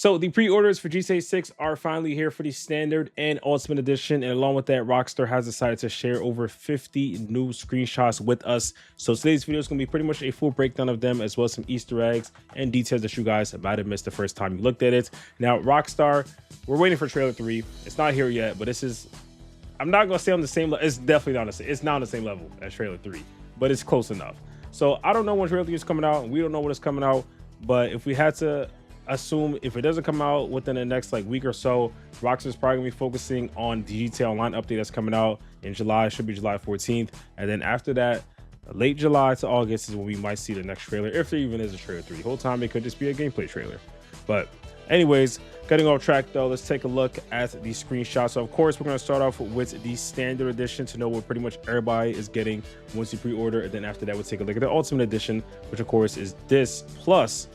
So the pre-orders for GTA 6 are finally here for the standard and ultimate edition. And along with that, Rockstar has decided to share over 50 new screenshots with us. So today's video is going to be pretty much a full breakdown of them, as well as some Easter eggs and details that you guys might have missed the first time you looked at it. Now, Rockstar, we're waiting for trailer 3. It's not here yet, but I'm not going to say on the same level. It's definitely not it's not on the same level as trailer 3, but it's close enough. So I don't know when trailer 3 is coming out, and we don't know when it's coming out. But if we had to assume, if it doesn't come out within the next week or so, Rockstar's probably gonna be focusing on the GTA Online update that's coming out in July. Should be July 14th, and then after that, late July to August is when we might see the next trailer, if there even is a trailer 3. The whole time it could just be a gameplay trailer. But anyways, getting off track though, let's take a look at the screenshots. So of course, we're going to start off with the standard edition to know what pretty much everybody is getting once you pre-order, and then after that we'll take a look at the ultimate edition, which of course is this plus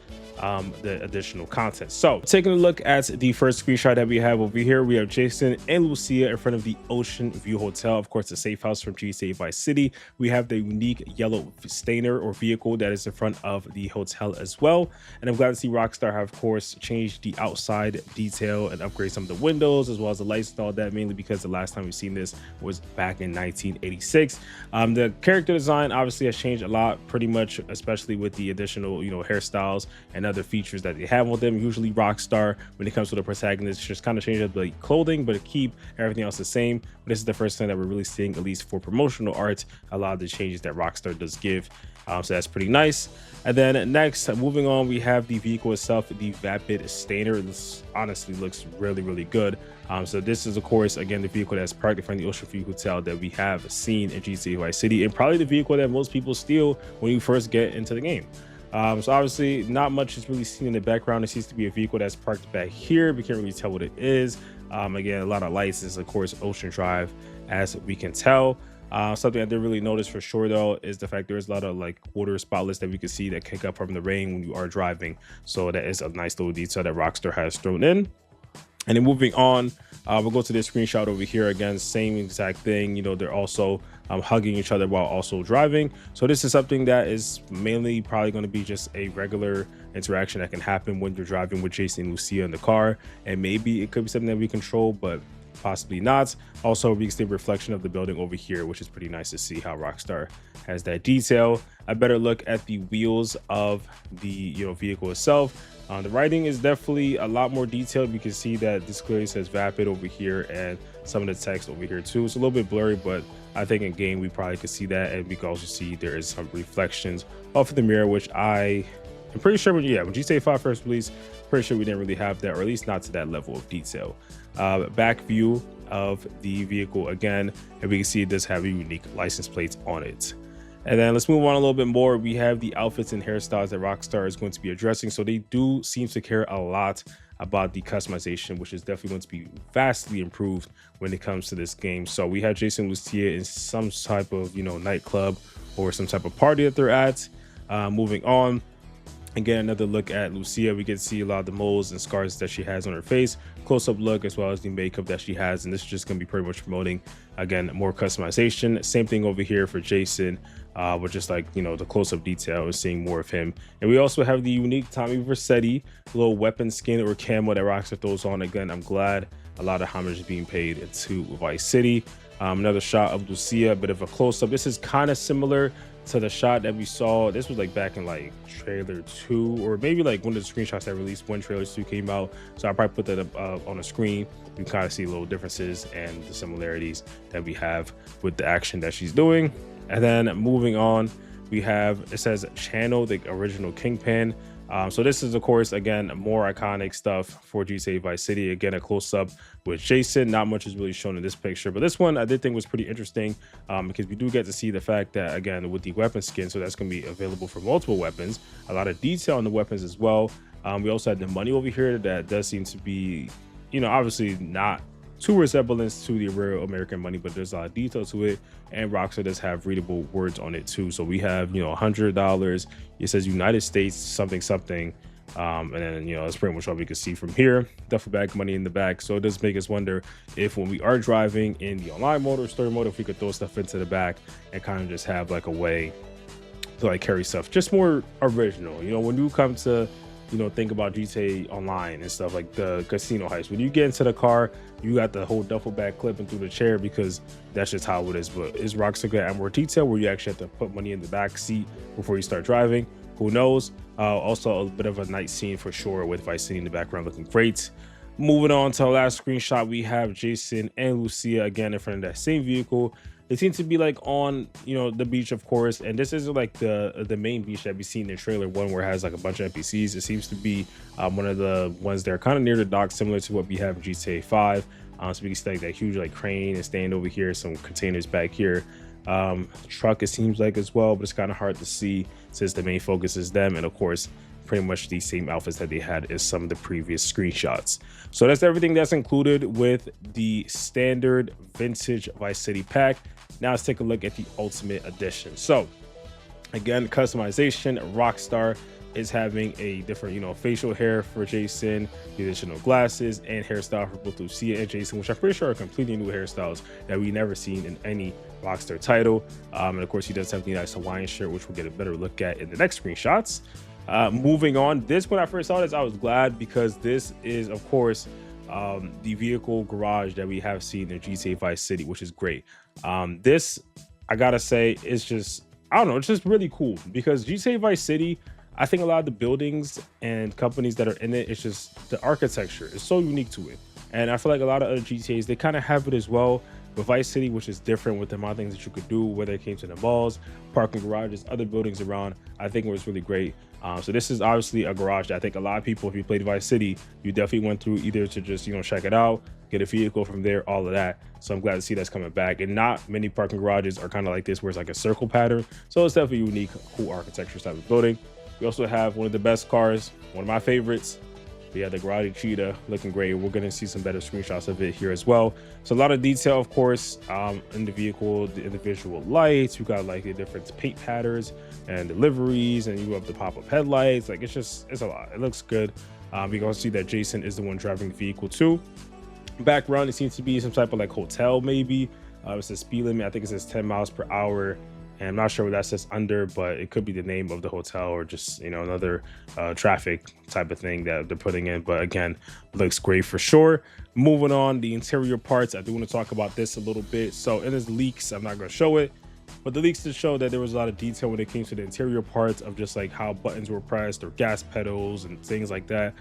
the additional content. So taking a look at the first screenshot that we have over here, we have Jason and Lucia in front of the Ocean View Hotel, of course the safe house from GTA Vice City. We have the unique yellow stainer or vehicle that is in front of the hotel as well, and I'm glad to see Rockstar have of course changed the outside detail and upgrade some of the windows as well as the lights and all that, mainly because the last time we've seen this was back in 1986. The character design obviously has changed a lot, pretty much, especially with the additional hairstyles and other features that they have with them. Usually Rockstar, when it comes to the protagonist, just kind of change up the clothing but keep everything else the same. But this is the first time that we're really seeing, at least for promotional art, a lot of the changes that Rockstar does give. So that's pretty nice. And then next, moving on, we have the vehicle itself, the Vapid Stainer. This honestly looks really good. So this is of course again the vehicle that's parked in front of the Ocean View Hotel that we have seen in GTA Vice City, and probably the vehicle that most people steal when you first get into the game. So obviously not much is really seen in the background. It seems to be a vehicle that's parked back here. We can't really tell what it is. Again, a lot of lights. Is of course Ocean Drive, as we can tell. Something I did really notice for sure though is the fact there's a lot of water spotlets that we can see that kick up from the rain when you are driving. So that is a nice little detail that Rockstar has thrown in. And then moving on, we'll go to this screenshot over here. Again, same exact thing. They're also hugging each other while also driving. So this is something that is mainly probably going to be just a regular interaction that can happen when you're driving with Jason and Lucia in the car. And maybe it could be something that we control, but possibly not. Also, we can see a reflection of the building over here, which is pretty nice to see how Rockstar has that detail. A better look at the wheels of the vehicle itself. The writing is definitely a lot more detailed. You can see that this clearly says Vapid over here, and some of the text over here too. It's a little bit blurry, but I think in game we probably could see that, and we can also see there is some reflections off of the mirror, which I'm pretty sure when GTA 5 first released, pretty sure we didn't really have that, or at least not to that level of detail. Back view of the vehicle again, and we can see it does have a unique license plate on it. And then let's move on a little bit more. We have the outfits and hairstyles that Rockstar is going to be addressing. So they do seem to care a lot about the customization, which is definitely going to be vastly improved when it comes to this game. So we have Jason and Lucia in some type of nightclub or some type of party that they're at. Moving on, again, another look at Lucia. We can see a lot of the moles and scars that she has on her face, close-up look, as well as the makeup that she has. And this is just going to be pretty much promoting, again, more customization. Same thing over here for Jason, with just the close-up detail and seeing more of him. And we also have the unique Tommy Vercetti little weapon skin or camo that Rockstar throws on. Again, I'm glad a lot of homage is being paid to Vice City. Another shot of Lucia, a bit of a close-up. This is kind of similar to the shot that we saw. This was back in trailer 2, or maybe one of the screenshots that released when trailer 2 came out. So I'll probably put that up on the screen. You can kind of see little differences and the similarities that we have with the action that she's doing. And then moving on, we have, it says Channel, the original Kingpin. So this is of course again more iconic stuff for GTA Vice City. Again, a close-up with Jason. Not much is really shown in this picture, but this one I did think was pretty interesting, because we do get to see the fact that again with the weapon skin, so that's going to be available for multiple weapons. A lot of detail on the weapons as well. We also had the money over here that does seem to be obviously not too resemblance to the real American money, but there's a lot of detail to it, and Rockstar does have readable words on it too. So we have $100. It says United States something something, and then that's pretty much all we can see from here. Duffel bag money in the back. So it does make us wonder if when we are driving in the online mode or story mode, if we could throw stuff into the back and kind of just have a way to carry stuff just more original. When you come to think about GTA Online and stuff like the casino heist. When you get into the car, you got the whole duffel bag clipping through the chair because that's just how it is. But is Rockstar gonna add more detail where you actually have to put money in the back seat before you start driving? Who knows? Also, a bit of a night scene for sure with Vice City in the background looking great. Moving on to our last screenshot, we have Jason and Lucia again in front of that same vehicle. They seem to be like on, the beach, of course, and this isn't like the main beach that we seen in the trailer one where it has like a bunch of NPCs. It seems to be one of the ones that are kind of near the dock, similar to what we have in GTA 5. So we can see like that huge like crane and stand over here, some containers back here. Truck, it seems like, as well, but it's kind of hard to see since the main focus is them, and of course pretty much the same outfits that they had as some of the previous screenshots. So that's everything that's included with the standard vintage Vice City pack. Now let's take a look at the Ultimate Edition. So again, customization. Rockstar is having a different, facial hair for Jason, the additional glasses, and hairstyle for both Lucia and Jason, which I'm pretty sure are completely new hairstyles that we never seen in any Rockstar title. And of course, he does have the nice Hawaiian shirt, which we'll get a better look at in the next screenshots. Moving on, when I first saw this, I was glad because this is, of course, the vehicle garage that we have seen in GTA Vice City, which is great. This, I gotta say, is just, I don't know, it's just really cool because GTA Vice City, I think a lot of the buildings and companies that are in it, it's just the architecture is so unique to it. And I feel like a lot of other GTAs, they kind of have it as well. But Vice City, which is different with the amount of things that you could do, whether it came to the malls, parking garages, other buildings around, I think it was really great. So this is obviously a garage that I think a lot of people, if you played Vice City, you definitely went through either to just, check it out, get a vehicle from there, all of that. So I'm glad to see that's coming back. And not many parking garages are kind of like this, where it's like a circle pattern. So it's definitely unique, cool architecture type of building. We also have one of the best cars, one of my favorites. We have the Grotti Cheetah looking great. We're going to see some better screenshots of it here as well. So a lot of detail, of course, in the vehicle, the individual lights. We got like the different paint patterns and the liveries, and you have the pop-up headlights. Like it's a lot. It looks good. We can also see that Jason is the one driving the vehicle too. Background, it seems to be some type of like hotel maybe. It says speed limit. I think it says 10 miles per hour. And I'm not sure what that says under, but it could be the name of the hotel or just, another traffic type of thing that they're putting in. But again, looks great for sure. Moving on, the interior parts. I do want to talk about this a little bit. So in his leaks, I'm not going to show it, but the leaks did show that there was a lot of detail when it came to the interior parts of just like how buttons were pressed or gas pedals and things like that.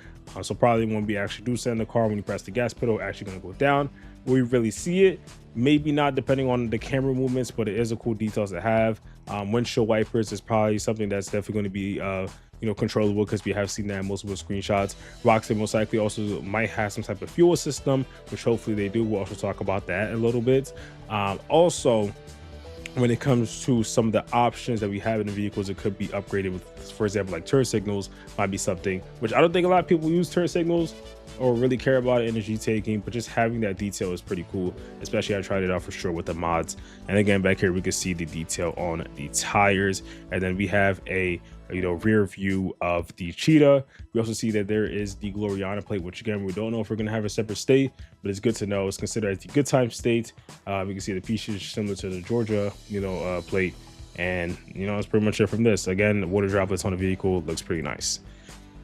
So probably when we actually do send the car, when you press the gas pedal, actually going to go down. We really see it, maybe not depending on the camera movements, but it is a cool detail to have. Windshield wipers is probably something that's definitely going to be controllable, because we have seen that in multiple screenshots. Rockstar most likely also might have some type of fuel system, which hopefully they do. We'll also talk about that a little bit. Also, when it comes to some of the options that we have in the vehicles, it could be upgraded with, for example, like turn signals might be something, which I don't think a lot of people use turn signals or really care about it in the GTA game, but just having that detail is pretty cool. Especially I tried it out for sure with the mods. And again, back here we can see the detail on the tires, and then we have a rear view of the Cheetah. We also see that there is the Gloriana plate, which again, we don't know if we're gonna have a separate state, but it's good to know. It's considered as the good time state. We can see the pieces similar to the Georgia plate, and it's pretty much it from this. Again, water droplets on the vehicle looks pretty nice.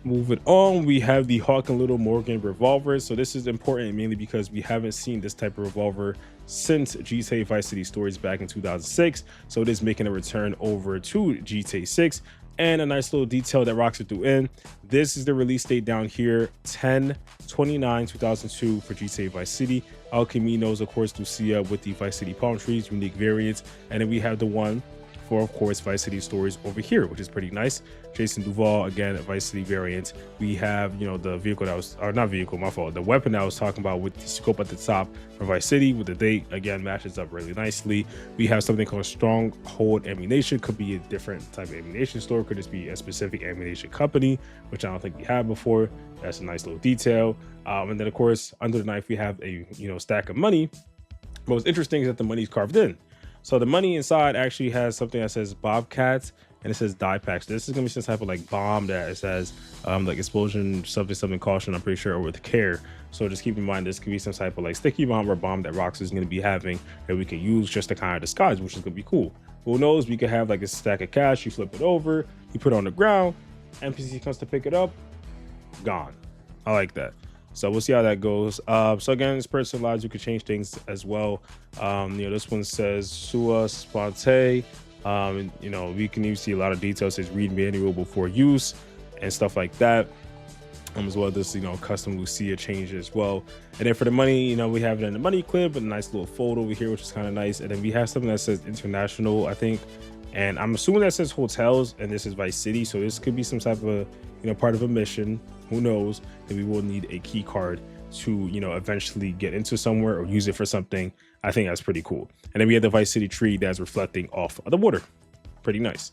Moving on, we have the Hawk and Little Morgan revolver. So this is important mainly because we haven't seen this type of revolver since GTA Vice City Stories back in 2006. So it is making a return over to GTA 6. And a nice little detail that Rockstar threw in. This is the release date down here, 10/29/2002 for GTA Vice City. El Camino's, of course, Lucia with the Vice City palm trees, unique variants. And then we have the one for, of course, Vice City Stories over here, which is pretty nice. Jason Duval, again, a Vice City variant. We have, the vehicle that was, or not vehicle, my fault, the weapon that I was talking about with the scope at the top for Vice City with the date, again, matches up really nicely. We have something called Stronghold Ammunition. Could be a different type of ammunition store. Could just be a specific ammunition company, which I don't think we had before. That's a nice little detail. And then, of course, under the knife, we have a, stack of money. What's interesting is that the money's carved in. So the money inside actually has something that says Bobcats, and it says die packs. This is gonna be some type of like bomb that it says like explosion, something caution, I'm pretty sure, or with care. So just keep in mind, this could be some type of like sticky bomb or bomb that Rockstar is gonna be having that we can use just to kind of disguise, which is gonna be cool. Who knows, we could have like a stack of cash, you flip it over, you put it on the ground, NPC comes to pick it up, gone. I like that. So we'll see how that goes. So again, it's personalized. You can change things as well. This one says Sua Sponte. We can even see a lot of details. It says read manual before use and stuff like that. As well, this custom Lucia change as well. And then for the money, we have it in the money clip, but a nice little fold over here, which is kind of nice. And then we have something that says international, I think, and I'm assuming that says hotels, and this is Vice City, so this could be some type of part of a mission. Who knows? That we will need a key card to eventually get into somewhere or use it for something. I think that's pretty cool. And then we have the Vice City tree that's reflecting off of the water. Pretty nice.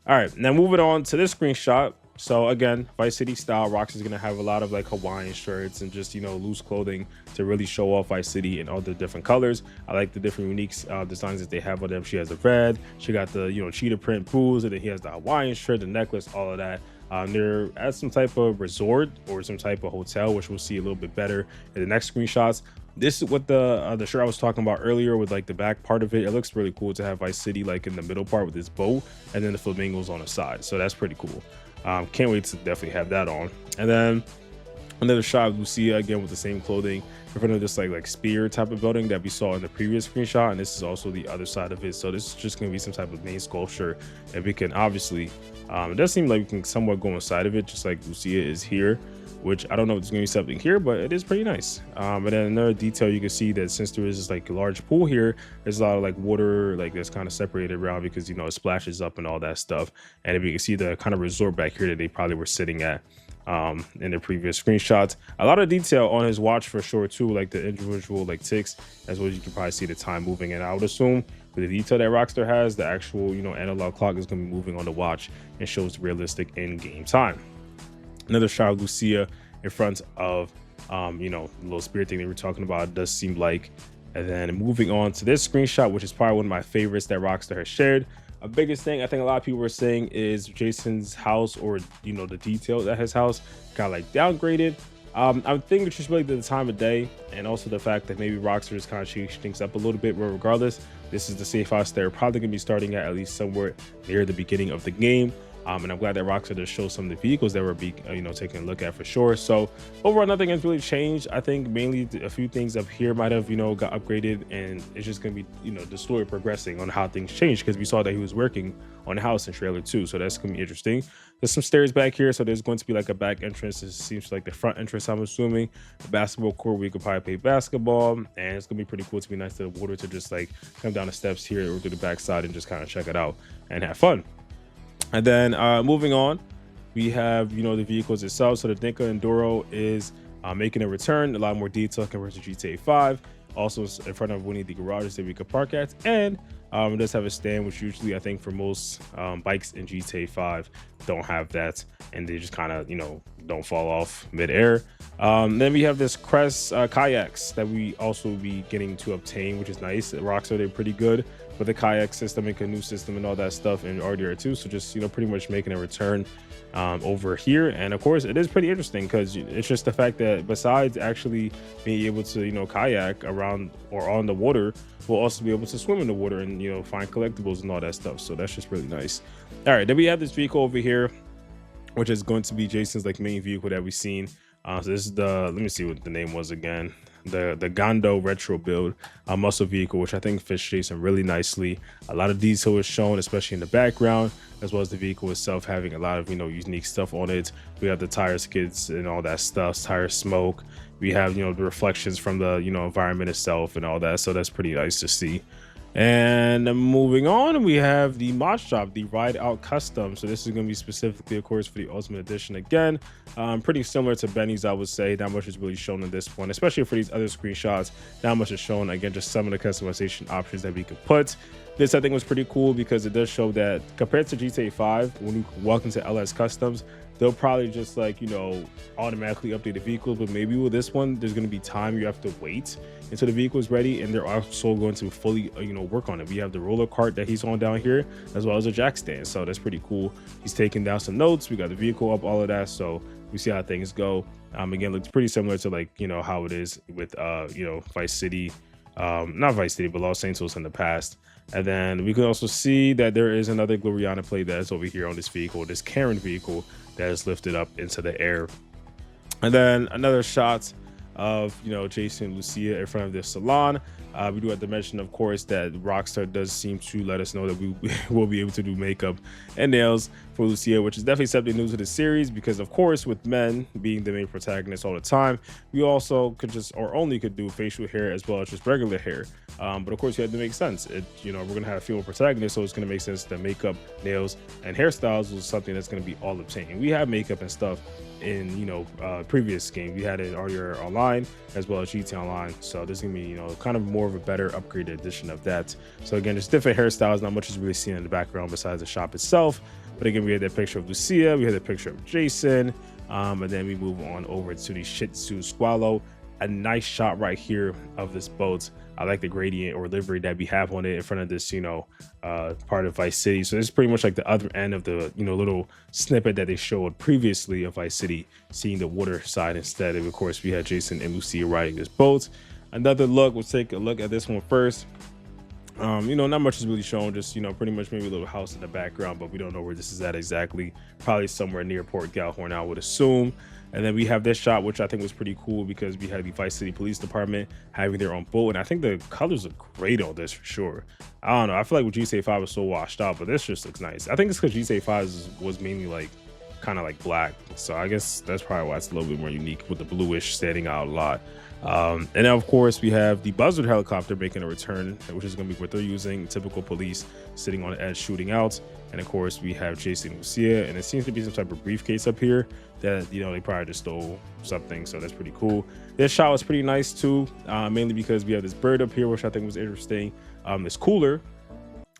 All right, now moving on to this screenshot. So again, Vice City style, Rockstar is going to have a lot of like Hawaiian shirts and just loose clothing to really show off Vice City in all the different colors. I like the different unique designs that they have on them. She has the red, she got the cheetah print boots, and then he has the Hawaiian shirt, the necklace, all of that. They're at some type of resort or some type of hotel, which we'll see a little bit better in the next screenshots. This is what the shirt I was talking about earlier with like the back part of it. It looks really cool to have Vice City like in the middle part with this bow and then the flamingos on the side. So that's pretty cool. Can't wait to definitely have that on. And then another shot of Lucia again with the same clothing in front of this like spear type of building that we saw in the previous screenshot, and this is also the other side of it. So this is just going to be some type of main sculpture, and we can obviously it does seem like we can somewhat go inside of it, just like Lucia is here, which I don't know if there's gonna be something here, but it is pretty nice. And then another detail, you can see that since there is this like a large pool here, there's a lot of like water like that's kind of separated around because it splashes up and all that stuff. And if you can see the kind of resort back here that they probably were sitting at in the previous screenshots. A lot of detail on his watch for sure too, like the individual like ticks, as well as you can probably see the time moving. And I would assume with the detail that Rockstar has, the actual analog clock is going to be moving on the watch and shows realistic in-game time. Another shot of Lucia in front of the little spirit thing that we're talking about. It does seem like. And then moving on to this screenshot, which is probably one of my favorites that Rockstar has shared. A biggest thing I think a lot of people were saying is Jason's house, or the details at his house got like downgraded. I think it's just really the time of day, and also the fact that maybe Rockstar is kind of changing things up a little bit. But regardless, this is the safe house they're probably going to be starting at least somewhere near the beginning of the game. And I'm glad that Rockstar does show some of the vehicles that we're taking a look at for sure. So overall, nothing has really changed. I think mainly a few things up here might have got upgraded, and it's just gonna be the story progressing on how things change, because we saw that he was working on the house in trailer 2, so that's gonna be interesting. There's some stairs back here, so there's going to be like a back entrance. This seems like the front entrance, I'm assuming. A basketball court where you could probably play basketball, and it's gonna be pretty cool to be nice to the water to just like come down the steps here or to the back side and just kind of check it out and have fun. And then moving on, we have the vehicles itself. So the Dinka Enduro is making a return, a lot more detail compared to GTA 5. Also in front of one of the garages that we could park at, and it does have a stand, which usually I think for most bikes in GTA 5 don't have that, and they just kind of don't fall off mid-air. Then we have this Crest kayaks that we also be getting to obtain, which is nice. Rockstar, they're pretty good with the kayak system and canoe system and all that stuff in RDR 2. So just pretty much making a return over here. And of course it is pretty interesting because it's just the fact that besides actually being able to kayak around or on the water, we'll also be able to swim in the water and find collectibles and all that stuff. So that's just really nice. All right, then we have this vehicle over here, which is going to be Jason's like main vehicle that we've seen. So this is let me see what the name was again. The Gondo retro build muscle vehicle, which I think fits Jason really nicely. A lot of detail is shown, especially in the background, as well as the vehicle itself having a lot of unique stuff on it. We have the tire skids and all that stuff, tire smoke. We have the reflections from the environment itself and all that. So that's pretty nice to see. And moving on, we have the mod shop, the Ride Out Custom. So this is going to be specifically, of course, for the Ultimate Edition. Again, pretty similar to Benny's, I would say. Not much is really shown in this one, especially for these other screenshots. Not much is shown. Again, just some of the customization options that we could put. This, I think, was pretty cool because it does show that compared to GTA 5, when you walk into LS Customs, they'll probably just like automatically update the vehicles, but maybe with this one there's going to be time you have to wait until the vehicle is ready, and they're also going to fully work on it. We have the roller cart that he's on down here, as well as a jack stand, so that's pretty cool. He's taking down some notes. We got the vehicle up, all of that, so we see how things go. Again, looks pretty similar to like how it is with Vice City, not Vice City, but Los Santos in the past. And then we can also see that there is another Gloriana plate that is over here on this vehicle, this Karen vehicle that is lifted up into the air. And then another shot of, you know, Jason and Lucia in front of their salon. We do have to mention, of course, that Rockstar does seem to let us know that we will be able to do makeup and nails for Lucia, which is definitely something new to the series, because of course, with men being the main protagonists all the time, we also could just, or only could, do facial hair as well as just regular hair. But of course, you had to make sense. You know, we're gonna have female protagonists, so it's gonna make sense that makeup, nails, and hairstyles was something that's gonna be all obtained. We have makeup and stuff in, you know, previous game. We had it earlier online as well as GTA Online, so this is gonna be, you know, kind of more of a better upgraded edition of that. So again, just different hairstyles, not much is really seen in the background besides the shop itself. But again, we had that picture of Lucia, we had the picture of Jason, and then we move on over to the Shih Tzu Squalo. A nice shot right here of this boat. I like the gradient or livery that we have on it in front of this, you know, part of Vice City. So this is pretty much like the other end of the, you know, little snippet that they showed previously of Vice City, seeing the water side instead. And of course, we had Jason and Lucia riding this boat. Another look, we'll take a look at this one first. You know, not much is really shown, just, you know, pretty much maybe a little house in the background, but we don't know where this is at exactly. Probably somewhere near Port Galhorn, I would assume. And then we have this shot, which I think was pretty cool, because we had the Vice City Police Department having their own boat, and I think the colors look great on this for sure. I don't know, I feel like with GTA 5 was so washed out, but this just looks nice. I think it's because GTA 5 was mainly like kind of like black, so I guess that's probably why it's a little bit more unique, with the bluish standing out a lot. And then of course we have the Buzzard helicopter making a return, which is going to be what they're using. Typical police sitting on the edge shooting out. And of course we have Jason and Lucia, and it seems to be some type of briefcase up here that, you know, they probably just stole something, so that's pretty cool. This shot was pretty nice too, mainly because we have this bird up here, which I think was interesting. This cooler,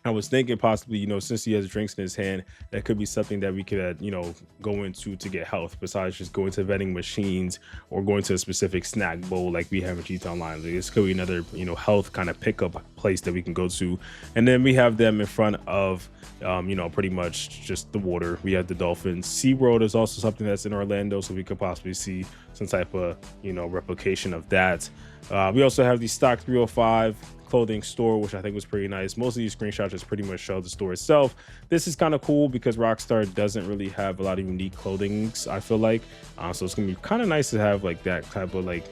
I was thinking possibly, you know, since he has drinks in his hand, that could be something that we could, you know, go into to get health, besides just going to vending machines or going to a specific snack bowl like we have in GTA Online. Like, this could be another, you know, health kind of pickup place that we can go to. And then we have them in front of, you know, pretty much just the water. We have the dolphins. SeaWorld is also something that's in Orlando, so we could possibly see some type of, you know, replication of that. We also have the Stock 305 clothing store, which I think was pretty nice. Most of these screenshots just pretty much show the store itself. This is kind of cool because Rockstar doesn't really have a lot of unique clothing, I feel like, so it's gonna be kind of nice to have like that type of like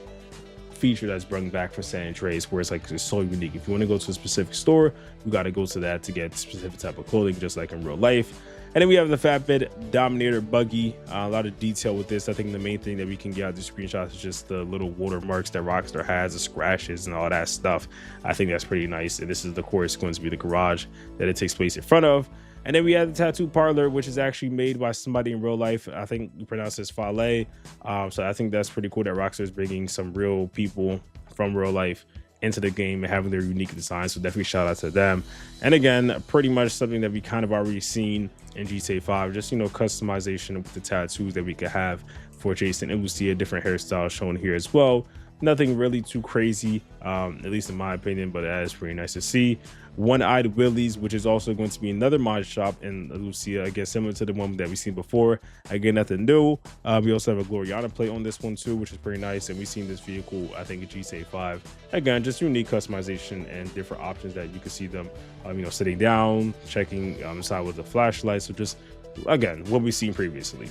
feature that's brought back for San Andreas, where it's like it's so unique. If you want to go to a specific store, you got to go to that to get specific type of clothing, just like in real life. And then we have the Flatbed Dominator buggy. A lot of detail with this. I think the main thing that we can get out of the screenshots is just the little watermarks that Rockstar has, the scratches and all that stuff. I think that's pretty nice. And this is, of course, going to be the garage that it takes place in front of. And then we have the tattoo parlor, which is actually made by somebody in real life. I think you pronounce this Fale. So I think that's pretty cool that Rockstar is bringing some real people from real life into the game and having their unique design. So definitely shout out to them. And again, pretty much something that we kind of already seen in GTA 5, just, you know, customization with the tattoos that we could have for Jason and Lucia, different hairstyles shown here as well. Nothing really too crazy, at least in my opinion, but that is pretty nice to see. One-Eyed Willie's, which is also going to be another mod shop in Lucia, again similar to the one that we've seen before. Again, nothing new. We also have a Gloriana plate on this one too, which is pretty nice, and we've seen this vehicle I think in GTA 5. Again, just unique customization and different options that you can see them, you know, sitting down, checking inside with the flashlight. So just again what we've seen previously.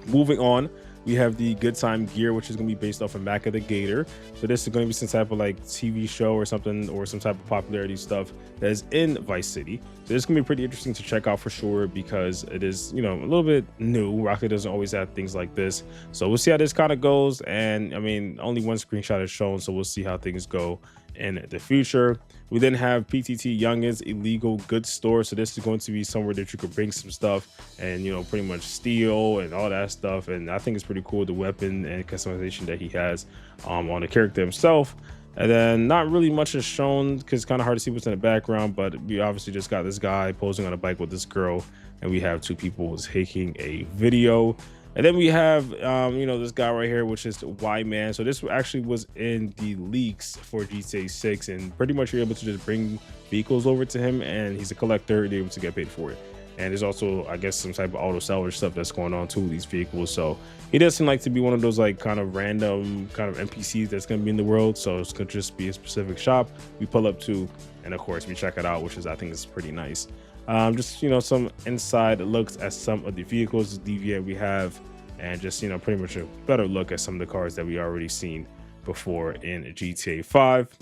Moving on, we have the Good Time gear, which is going to be based off of Mac of the Gator. So this is going to be some type of like TV show or something, or some type of popularity stuff that is in Vice City. So this is going to be pretty interesting to check out for sure, because it is, you know, a little bit new. Rocket doesn't always have things like this. So we'll see how this kind of goes. And I mean, only one screenshot is shown, so we'll see how things go in the future. We then have PTT Youngins Illegal Goods Store. So this is going to be somewhere that you could bring some stuff and, you know, pretty much steal and all that stuff. And I think it's pretty cool, the weapon and customization that he has on the character himself. And then not really much is shown because it's kind of hard to see what's in the background, but we obviously just got this guy posing on a bike with this girl, and we have two people taking a video. And then we have, you know, this guy right here, which is Y-Man. So this actually was in the leaks for GTA 6, and pretty much you're able to just bring vehicles over to him, and he's a collector, and you're able to get paid for it. And there's also, I guess, some type of auto salvage stuff that's going on too with these vehicles. So he doesn't like to be one of those like kind of random kind of NPCs that's going to be in the world. So it's going to just be a specific shop we pull up to, and of course we check it out, which is, I think, is pretty nice. Just, you know, some inside looks at some of the vehicles. Deviant, we have and just, you know, pretty much a better look at some of the cars that we already seen before in GTA 5.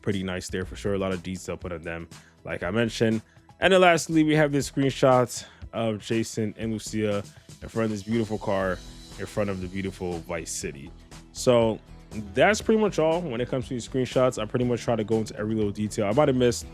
Pretty nice there for sure. A lot of detail put on them, like I mentioned. And then lastly, we have this screenshots of Jason and Lucia in front of this beautiful car in front of the beautiful Vice City. So that's pretty much all when it comes to these screenshots. I pretty much try to go into every little detail. I might have missed,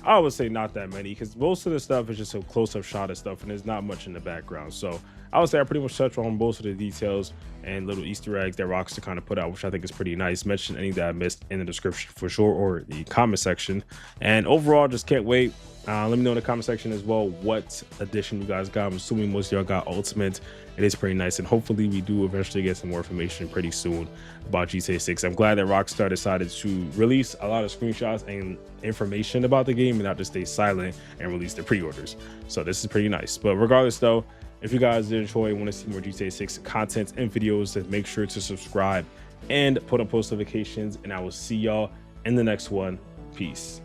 I would say, not that many, because most of the stuff is just a close-up shot of stuff and there's not much in the background. So I would say I pretty much touched on most of the details and little Easter eggs that Rockstar kind of put out, which I think is pretty nice. Mention any that I missed in the description for sure, or the comment section. And overall, just can't wait. Let me know in the comment section as well what edition you guys got. I'm assuming most of y'all got Ultimate. It is pretty nice, and hopefully we do eventually get some more information pretty soon about GTA 6. I'm glad that Rockstar decided to release a lot of screenshots and information about the game and not just stay silent and release the pre-orders. So this is pretty nice. But regardless though, if you guys did enjoy and want to see more GTA 6 content and videos, then make sure to subscribe and put on post notifications, and I will see y'all in the next one. Peace.